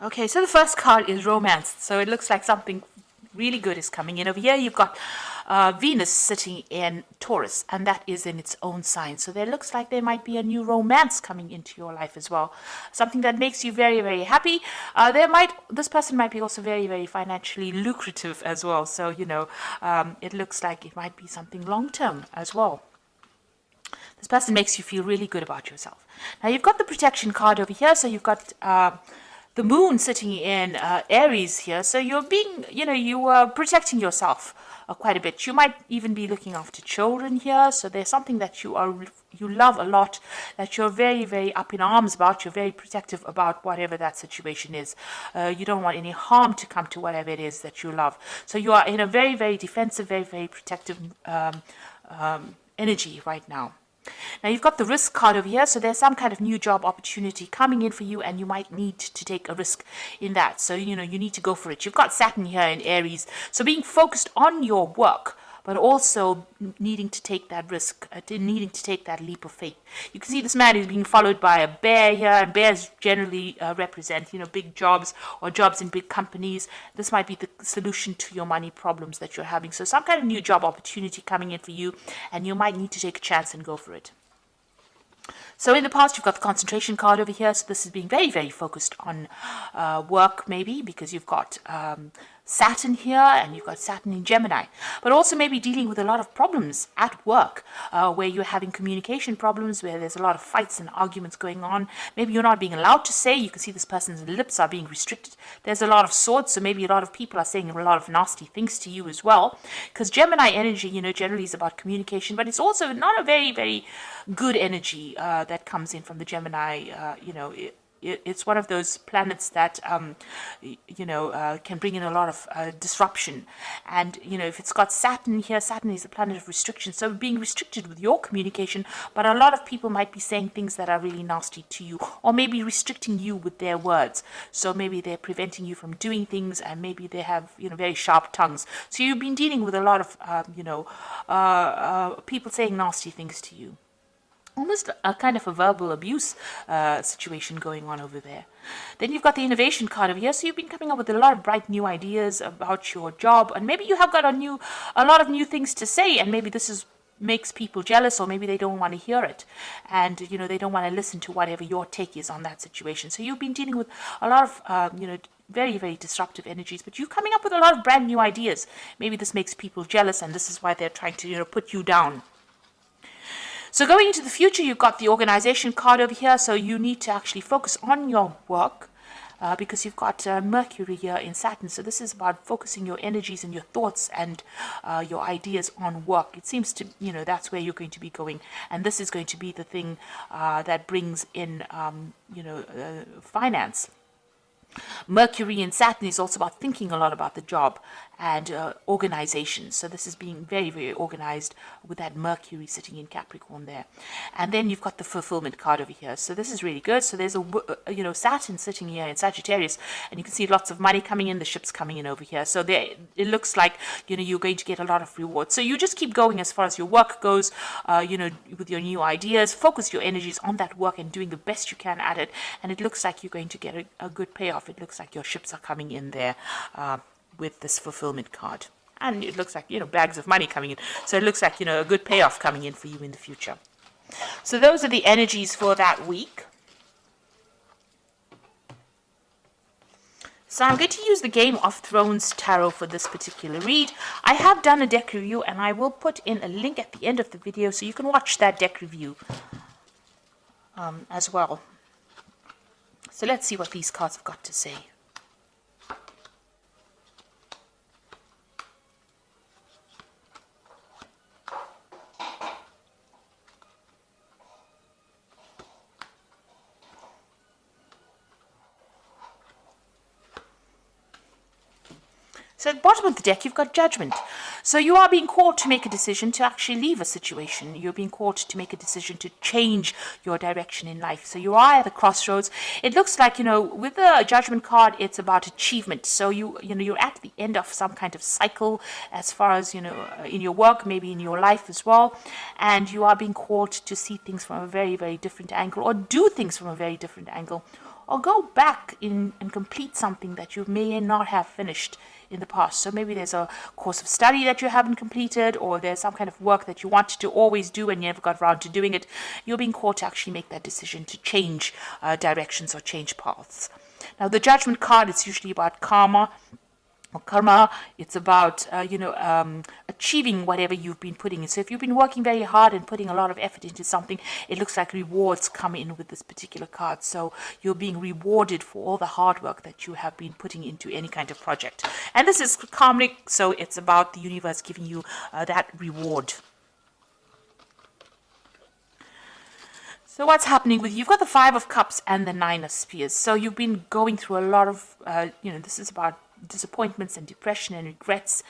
Okay, so the first card is romance. So it looks like something really good is coming in. Over here, you've got Venus sitting in Taurus, and that is in its own sign. So there looks like there might be a new romance coming into your life as well. Something that makes you very, very happy. This person might be also very, very financially lucrative as well. So, it looks like it might be something long term as well. This person makes you feel really good about yourself. Now, you've got the protection card over here. So you've got the moon sitting in Aries here. So you're being, you are protecting yourself quite a bit. You might even be looking after children here. So there's something that you love a lot, that you're very, very up in arms about. You're very protective about whatever that situation is. You don't want any harm to come to whatever it is that you love. So you are in a very, very defensive, very, very protective energy right now. Now you've got the risk card over here, so there's some kind of new job opportunity coming in for you, and you might need to take a risk in that. So, you need to go for it. You've got Saturn here in Aries, so being focused on your work, but also needing to take that risk, needing to take that leap of faith. You can see this man is being followed by a bear here, and bears generally represent, big jobs or jobs in big companies. This might be the solution to your money problems that you're having. So some kind of new job opportunity coming in for you, and you might need to take a chance and go for it. So in the past, you've got the concentration card over here. So this is being very, very focused on work, maybe, because you've got Saturn here, and you've got Saturn in Gemini, but also maybe dealing with a lot of problems at work, where you're having communication problems, where there's a lot of fights and arguments going on. Maybe you're not being allowed to say. You can see this person's lips are being restricted. There's a lot of swords, so maybe a lot of people are saying a lot of nasty things to you as well, because Gemini energy, generally is about communication, but it's also not a very, very good energy that comes in from the Gemini. It's one of those planets that, can bring in a lot of disruption. And, if it's got Saturn here, Saturn is a planet of restriction. So being restricted with your communication, but a lot of people might be saying things that are really nasty to you, or maybe restricting you with their words. So maybe they're preventing you from doing things, and maybe they have, very sharp tongues. So you've been dealing with a lot of, people saying nasty things to you. Almost a kind of a verbal abuse situation going on over there. Then you've got the innovation card over here. So you've been coming up with a lot of bright new ideas about your job, and maybe you have got a lot of new things to say, and maybe this makes people jealous, or maybe they don't want to hear it, and they don't want to listen to whatever your take is on that situation. So you've been dealing with a lot of very, very disruptive energies, but you're coming up with a lot of brand new ideas. Maybe this makes people jealous, and this is why they're trying to put you down. So going into the future, you've got the organization card over here. So you need to actually focus on your work because you've got Mercury here in Saturn. So this is about focusing your energies and your thoughts and your ideas on work. It seems to, that's where you're going to be going. And this is going to be the thing that brings in, finance. Mercury in Saturn is also about thinking a lot about the job and organization. So this is being very, very organized with that Mercury sitting in Capricorn there. And then you've got the fulfillment card over here. So this is really good. So there's Saturn sitting here in Sagittarius, and you can see lots of money coming in, the ships coming in over here. So it looks like, you're going to get a lot of rewards. So you just keep going as far as your work goes, with your new ideas. Focus your energies on that work and doing the best you can at it. And it looks like you're going to get a good payoff. It looks like your ships are coming in there with this fulfillment card. And it looks like, bags of money coming in. So it looks like, a good payoff coming in for you in the future. So those are the energies for that week. So I'm going to use the Game of Thrones Tarot for this particular read. I have done a deck review, and I will put in a link at the end of the video so you can watch that deck review as well. So let's see what these cards have got to say. So at the bottom of the deck, you've got Judgment. So you are being called to make a decision to actually leave a situation. You're being called to make a decision to change your direction in life. So you are at the crossroads. It looks like, with the Judgment card, it's about achievement. So you're at the end of some kind of cycle as far as, in your work, maybe in your life as well. And you are being called to see things from a very, very different angle, or do things from a very different angle. or go back in and complete something that you may not have finished in the past. So maybe there's a course of study that you haven't completed, or there's some kind of work that you wanted to always do and you never got around to doing it. You're being called to actually make that decision to change directions or change paths. Now, the Judgment card is usually about karma. Karma, it's about achieving whatever you've been putting in. So if you've been working very hard and putting a lot of effort into something, it looks like rewards come in with this particular card. So you're being rewarded for all the hard work that you have been putting into any kind of project. And this is karmic, so it's about the universe giving you that reward. So what's happening with you? You've got the Five of Cups and the Nine of Spears. So you've been going through a lot of, this is about disappointments and depression and regrets.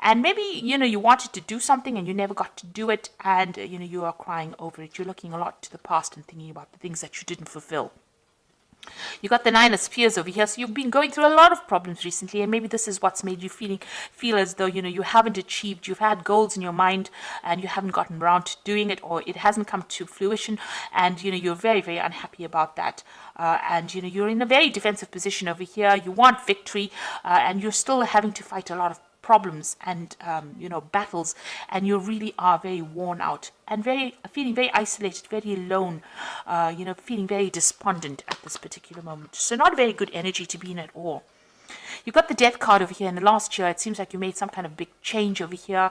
And maybe, you wanted to do something and you never got to do it. And, you are crying over it. You're looking a lot to the past and thinking about the things that you didn't fulfill. You got the Nine of Spears over here, so you've been going through a lot of problems recently, and maybe this is what's made you feel as though you haven't achieved. You've had goals in your mind and you haven't gotten around to doing it, or it hasn't come to fruition, and you're very, very unhappy about that. And you're in a very defensive position over here. You want victory, and you're still having to fight a lot of problems and battles, and you really are very worn out and feeling very isolated, very alone, feeling very despondent at this particular moment. So not a very good energy to be in at all. You've got the Death card over here. In the last year, it seems like you made some kind of big change over here.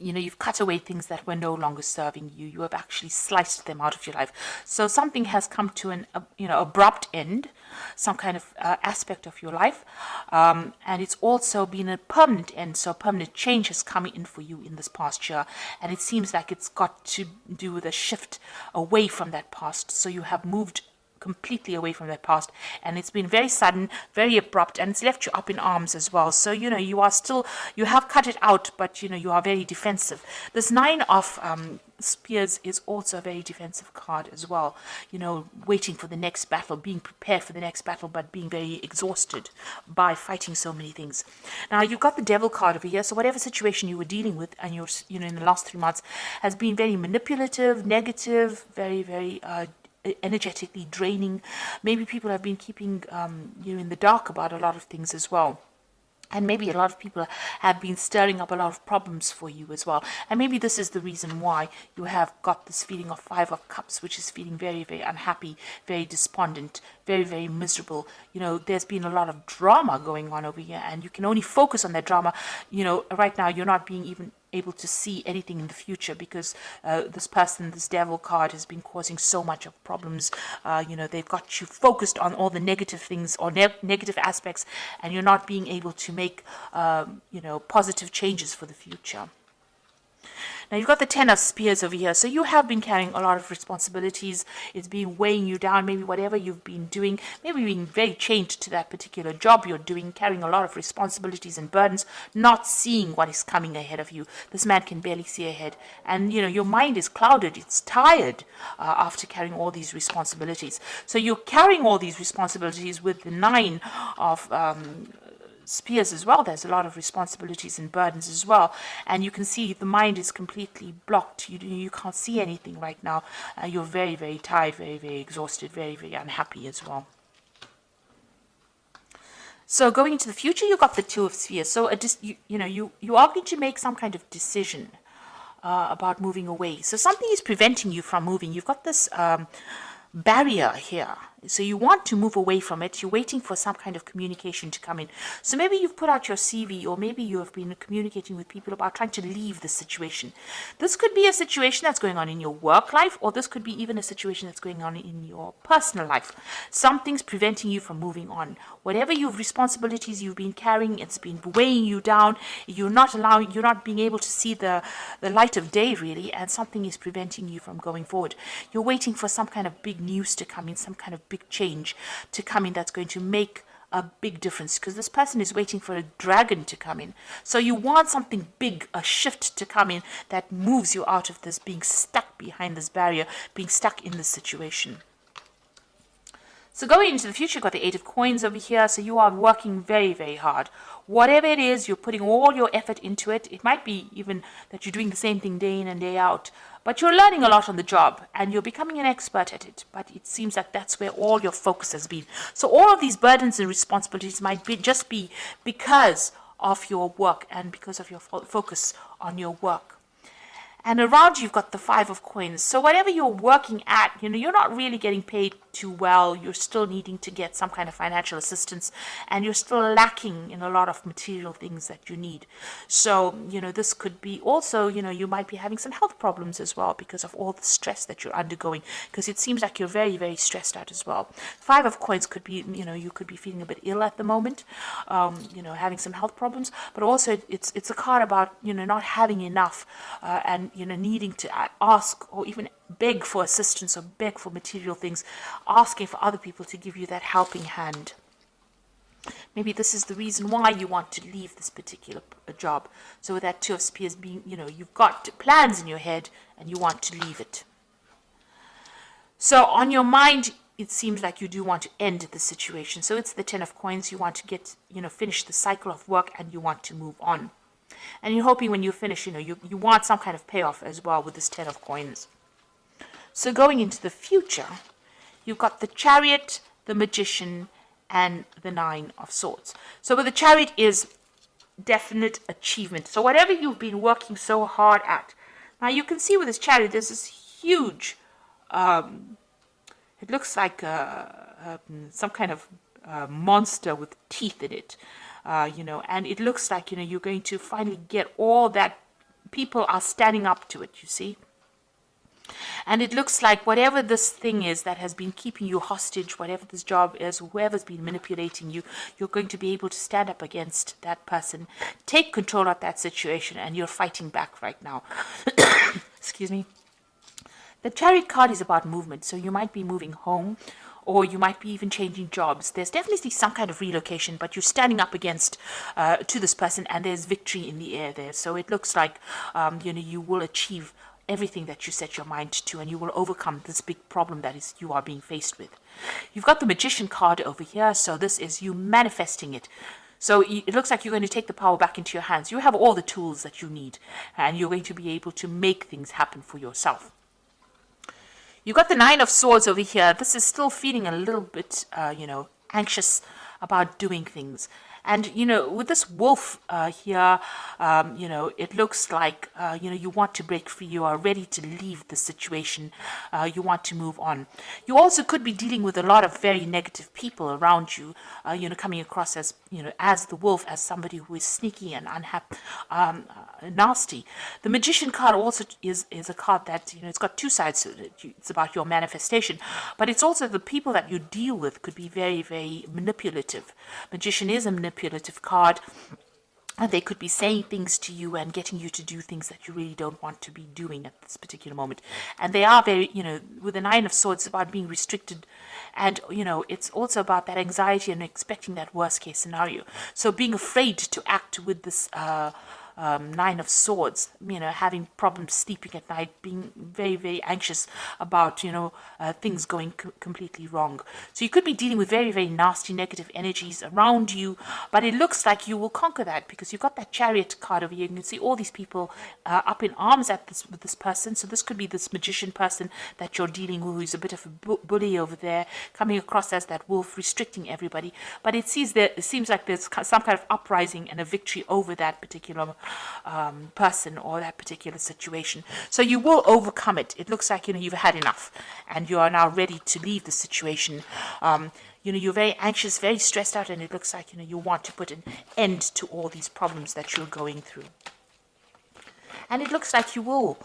You've cut away things that were no longer serving you. You have actually sliced them out of your life. So something has come to an abrupt end, some kind of aspect of your life. And it's also been a permanent end. So permanent change has come in for you in this past year. And it seems like it's got to do with a shift away from that past. So you have moved completely away from that past, and it's been very sudden, very abrupt, and it's left you up in arms as well. So you have cut it out, but you are very defensive. This Nine of Spears is also a very defensive card as well, waiting for the next battle, being prepared for the next battle, but being very exhausted by fighting so many things. Now you've got the Devil card over here, so whatever situation you were dealing with and you're in the last 3 months has been very manipulative, negative, very, very energetically draining. Maybe people have been keeping you in the dark about a lot of things as well. And maybe a lot of people have been stirring up a lot of problems for you as well. And maybe this is the reason why you have got this feeling of Five of Cups, which is feeling very, very unhappy, very despondent, very, very miserable. There's been a lot of drama going on over here, and you can only focus on that drama. Right now you're not being even able to see anything in the future because this Devil card has been causing so much of problems. They've got you focused on all the negative things or negative aspects, and you're not being able to make positive changes for the future. Now you've got the Ten of Spears over here. So you have been carrying a lot of responsibilities. It's been weighing you down. Maybe whatever you've been doing, maybe being very chained to that particular job you're doing, carrying a lot of responsibilities and burdens, not seeing what is coming ahead of you. This man can barely see ahead. And, your mind is clouded. It's tired after carrying all these responsibilities. So you're carrying all these responsibilities with the Nine of Spears as well. There's a lot of responsibilities and burdens as well, and you can see the mind is completely blocked. You can't see anything right now. You're very, very tired, very, very exhausted, very, very unhappy as well. So going into the future, you've got the Two of Spheres. So you are going to make some kind of decision about moving away. So something is preventing you from moving. You've got this barrier here. So you want to move away from it. You're waiting for some kind of communication to come in. So maybe you've put out your CV, or maybe you have been communicating with people about trying to leave the situation. This could be a situation that's going on in your work life, or this could be even a situation that's going on in your personal life. Something's preventing you from moving on. Whatever responsibilities you've been carrying, it's been weighing you down. You're not being able to see the light of day really, and something is preventing you from going forward. You're waiting for some kind of big news to come in, some kind of big change to come in that's going to make a big difference, because this person is waiting for a dragon to come in. So you want something big, a shift to come in that moves you out of this being stuck behind this barrier, being stuck in this situation. So going into the future, you've got the Eight of Coins over here. So you are working very, very hard. Whatever it is, you're putting all your effort into it. It might be even that you're doing the same thing day in and day out. But you're learning a lot on the job and you're becoming an expert at it. But it seems like that's where all your focus has been. So all of these burdens and responsibilities might just be because of your work and because of your focus on your work. And around you've got the Five of Coins. So whatever you're working at, you're not really getting paid too well. You're still needing to get some kind of financial assistance, and you're still lacking in a lot of material things that you need. So, this could be also, you might be having some health problems as well because of all the stress that you're undergoing, because it seems like you're very, very stressed out as well. Five of Coins could be, you could be feeling a bit ill at the moment, having some health problems, but also it's a card about, not having enough, and needing to ask or even beg for assistance or beg for material things, asking for other people to give you that helping hand. Maybe this is the reason why you want to leave this particular job. So with that Two of Spears being, you've got plans in your head and you want to leave it. So on your mind, it seems like you do want to end the situation. So it's the Ten of Coins. You want to get, finish the cycle of work and you want to move on. And you're hoping when you finish, you want some kind of payoff as well with this Ten of Coins. So going into the future, you've got the Chariot, the Magician, and the Nine of Swords. So with the Chariot is definite achievement. So whatever you've been working so hard at. Now you can see with this Chariot, there's this huge, it looks like some kind of monster with teeth in it. And it looks like, you're going to finally get all that. People are standing up to it, you see. And it looks like whatever this thing is that has been keeping you hostage, whatever this job is, whoever's been manipulating you, you're going to be able to stand up against that person, take control of that situation, and you're fighting back right now. Excuse me. The Chariot card is about movement, so you might be moving home, or you might be even changing jobs. There's definitely some kind of relocation, but you're standing up against to this person, and there's victory in the air there. So it looks like you will achieve everything that you set your mind to, and you will overcome this big problem that is you are being faced with. You've got the Magician card over here, so this is you manifesting it. So it looks like you're going to take the power back into your hands. You have all the tools that you need, and you're going to be able to make things happen for yourself. You've got the Nine of Swords over here. This is still feeling a little bit, anxious about doing things. And, with this wolf here, it looks like, you want to break free. You are ready to leave the situation. You want to move on. You also could be dealing with a lot of very negative people around you, coming across as, as the wolf, as somebody who is sneaky and unhappy, nasty. The Magician card also is a card that, it's got two sides to it. It's about your manifestation, but it's also the people that you deal with could be very, very manipulative. Magician is a manipulative card, and they could be saying things to you and getting you to do things that you really don't want to be doing at this particular moment. And they are very, with the Nine of Swords, it's about being restricted. And, it's also about that anxiety and expecting that worst case scenario. So being afraid to act with this Nine of Swords, having problems sleeping at night, being very, very anxious about, things going completely wrong. So you could be dealing with very, very nasty negative energies around you, but it looks like you will conquer that because you've got that Chariot card over here. You can see all these people up in arms with this person. So this could be this Magician person that you're dealing with, who's a bit of a bully over there, coming across as that wolf, restricting everybody. But it seems like there's some kind of uprising and a victory over that particular person or that particular situation. So you will overcome it. It looks like you've had enough and you are now ready to leave the situation. You're very anxious, very stressed out, and it looks like you want to put an end to all these problems that you're going through. And it looks like you will,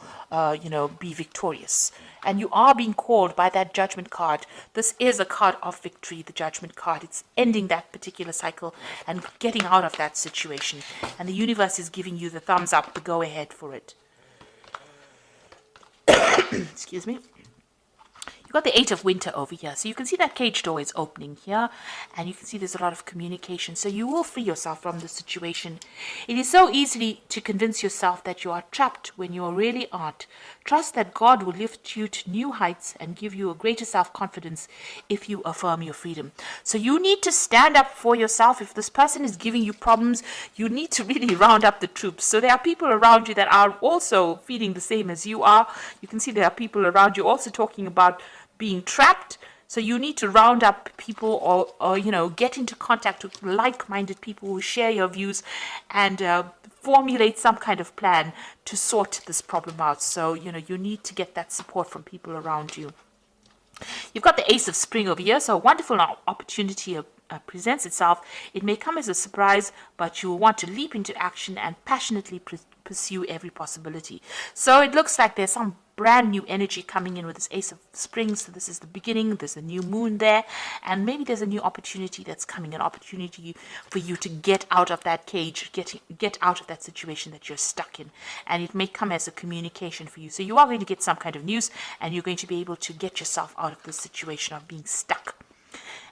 be victorious. And you are being called by that Judgment card. This is a card of victory, the Judgment card. It's ending that particular cycle and getting out of that situation. And the universe is giving you the thumbs up, the go ahead for it. Excuse me. You've got the Eight of Winter over here. So you can see that cage door is opening here, and you can see there's a lot of communication. So you will free yourself from the situation. It is so easy to convince yourself that you are trapped when you really aren't. Trust that God will lift you to new heights and give you a greater self-confidence if you affirm your freedom. So you need to stand up for yourself. If this person is giving you problems, you need to really round up the troops. So there are people around you that are also feeling the same as you are. You can see there are people around you also talking about being trapped. So you need to round up people, or get into contact with like-minded people who share your views, and formulate some kind of plan to sort this problem out. So you need to get that support from people around you. You've got the Ace of Spring over here, so a wonderful opportunity presents itself. It may come as a surprise, but you will want to leap into action and passionately pursue every possibility. So it looks like there's some brand new energy coming in with this Ace of Spring. So this is the beginning. There's a new moon there, and maybe there's a new opportunity that's coming, an opportunity for you to get out of that cage, get out of that situation that you're stuck in, and it may come as a communication for you. So you are going to get some kind of news, and you're going to be able to get yourself out of this situation of being stuck.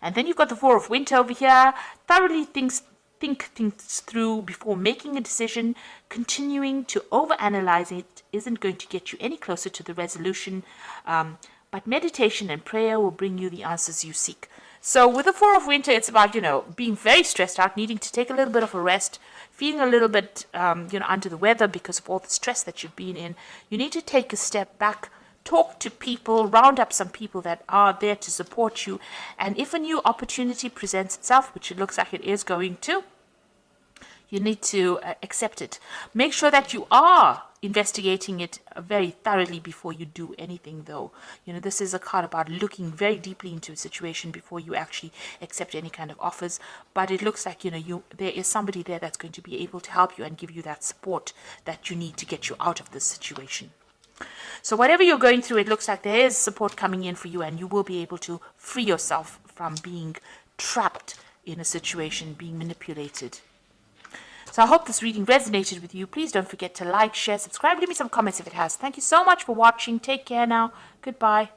And then you've got the Four of Winter over here. Thoroughly think things through before making a decision. Continuing to overanalyze it isn't going to get you any closer to the resolution, but meditation and prayer will bring you the answers you seek. So with the Four of Winter, it's about, being very stressed out, needing to take a little bit of a rest, feeling a little bit, under the weather because of all the stress that you've been in. You need to take a step back, talk to people, round up some people that are there to support you. And if a new opportunity presents itself, which it looks like it is going to, you need to accept it. Make sure that you are investigating it very thoroughly before you do anything, though. This is a card about looking very deeply into a situation before you actually accept any kind of offers. But it looks like, there is somebody there that's going to be able to help you and give you that support that you need to get you out of this situation. So whatever you're going through, it looks like there is support coming in for you, and you will be able to free yourself from being trapped in a situation, being manipulated. So I hope this reading resonated with you. Please don't forget to like, share, subscribe. Leave me some comments if it has. Thank you so much for watching. Take care now. Goodbye.